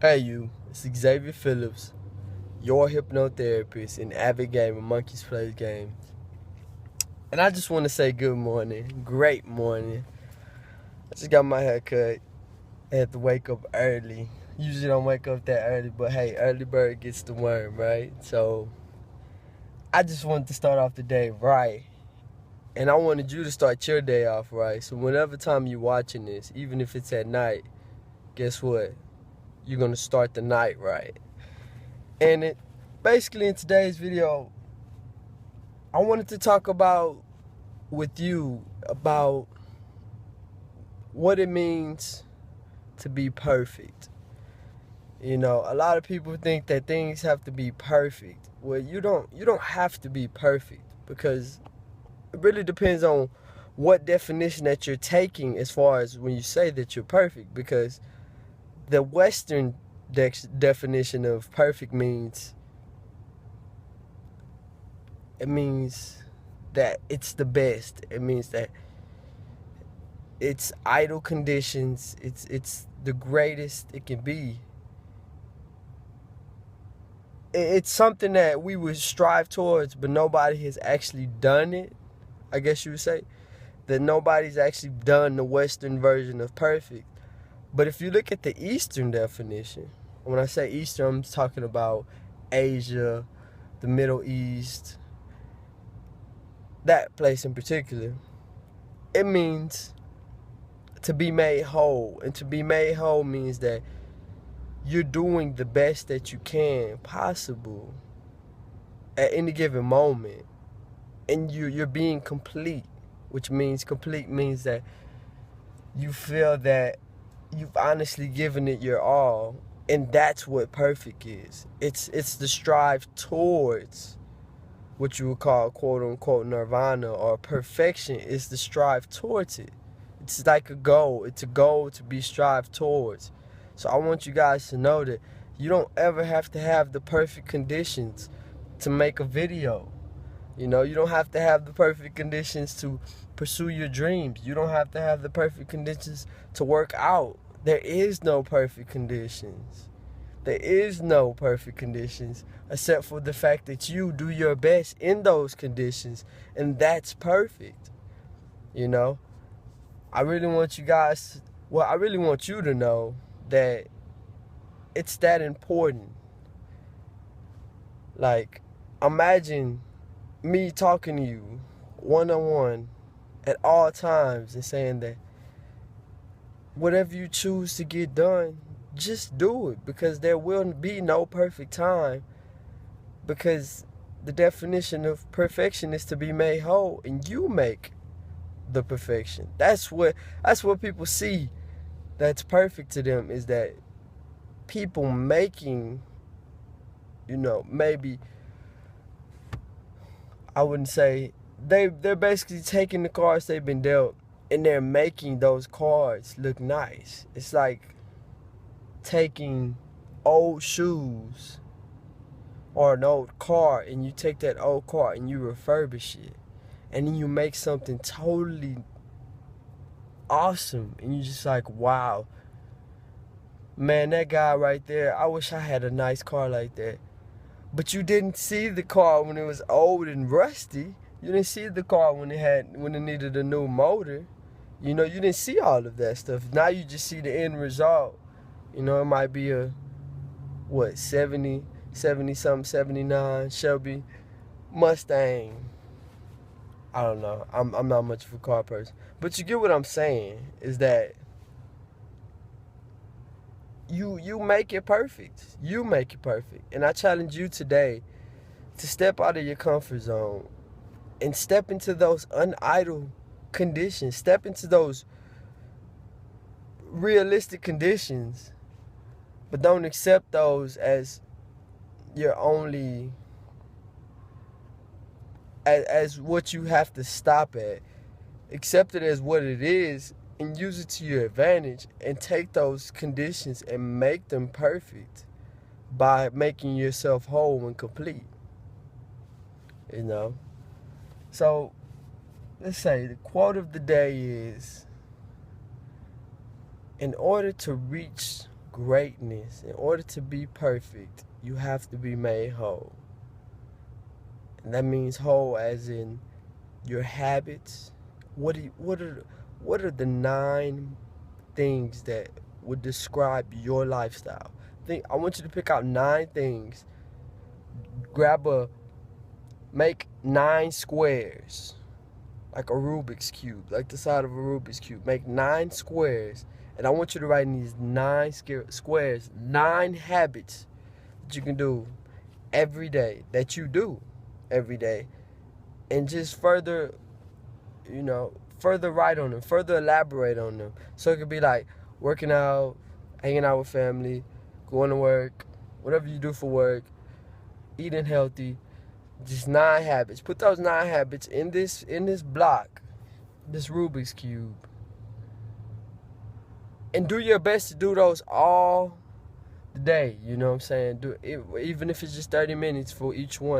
Hey you, it's Xavier Phillips, your hypnotherapist and avid gamer, Monkeys Plays Games. And I just want to say good morning, great morning. I just got my hair cut. I had to wake up early. Usually don't wake up that early, but hey, early bird gets the worm, right? So I just wanted to start off the day right. And I wanted you to start your day off right. So whenever time you're watching this, even if it's at night, guess what? You're going to start the night right. And basically in today's video, I wanted to talk with you about what it means to be perfect. You know, a lot of people think that things have to be perfect. Well, you don't have to be perfect, because it really depends on what definition that you're taking as far as when you say that you're perfect, because the Western definition of perfect means that it's the best. It means that it's ideal conditions. It's the greatest it can be. It's something that we would strive towards, but nobody has actually done it. I guess you would say that nobody's actually done the Western version of perfect. But if you look at the Eastern definition, when I say Eastern, I'm talking about Asia, the Middle East, that place in particular. It means to be made whole. And to be made whole means that you're doing the best that you can possible at any given moment. And you're being complete, which means complete means that you feel that you've honestly given it your all. And that's what perfect is. It's the strive towards what you would call quote unquote nirvana or perfection. Is the strive towards it. It's like a goal. It's a goal to be strived towards. So I want you guys to know that you don't ever have to have the perfect conditions to make a video. You know, you don't have to have the perfect conditions to pursue your dreams. You don't have to have the perfect conditions to work out. There is no perfect conditions. There is no perfect conditions except for the fact that you do your best in those conditions, and that's perfect. You know, I really want I really want you to know that it's that important. Like, imagine me talking to you one-on-one at all times and saying that whatever you choose to get done, just do it, because there will be no perfect time, because the definition of perfection is to be made whole, and you make the perfection. That's what people see that's perfect to them, is that people making, maybe, I wouldn't say, they're basically taking the cards they've been dealt and they're making those cards look nice. It's like taking old shoes or an old car, and you take that old car and you refurbish it, and then you make something totally awesome, and you just like, wow, man, that guy right there, I wish I had a nice car like that. But you didn't see the car when it was old and rusty. You didn't see the car when it needed a new motor. You didn't see all of that stuff. Now you just see the end result. It might be a 70 something, 79 Shelby Mustang. I don't know. I'm not much of a car person. But you get what I'm saying, is that you make it perfect. You make it perfect. And I challenge you today to step out of your comfort zone and step into those unidle conditions. Step into those realistic conditions, but don't accept those as your only, as what you have to stop at. Accept it as what it is and use it to your advantage, and take those conditions and make them perfect by making yourself whole and complete. So let's say the quote of the day is, in order to reach greatness, in order to be perfect, you have to be made whole. And that means whole as in your habits. What are the 9 things that would describe your lifestyle? I want you to pick out 9 things. Make 9 squares, like a Rubik's Cube, like the side of a Rubik's Cube. Make 9 squares, and I want you to write in these 9 squares 9 habits that you can do every day, and just further write on them, further elaborate on them. So it could be like working out, hanging out with family, going to work, whatever you do for work, eating healthy. Just 9 habits. Put those 9 habits in this block, this Rubik's Cube, and do your best to do those all day. You know what I'm saying? Do it, even if it's just 30 minutes for each one.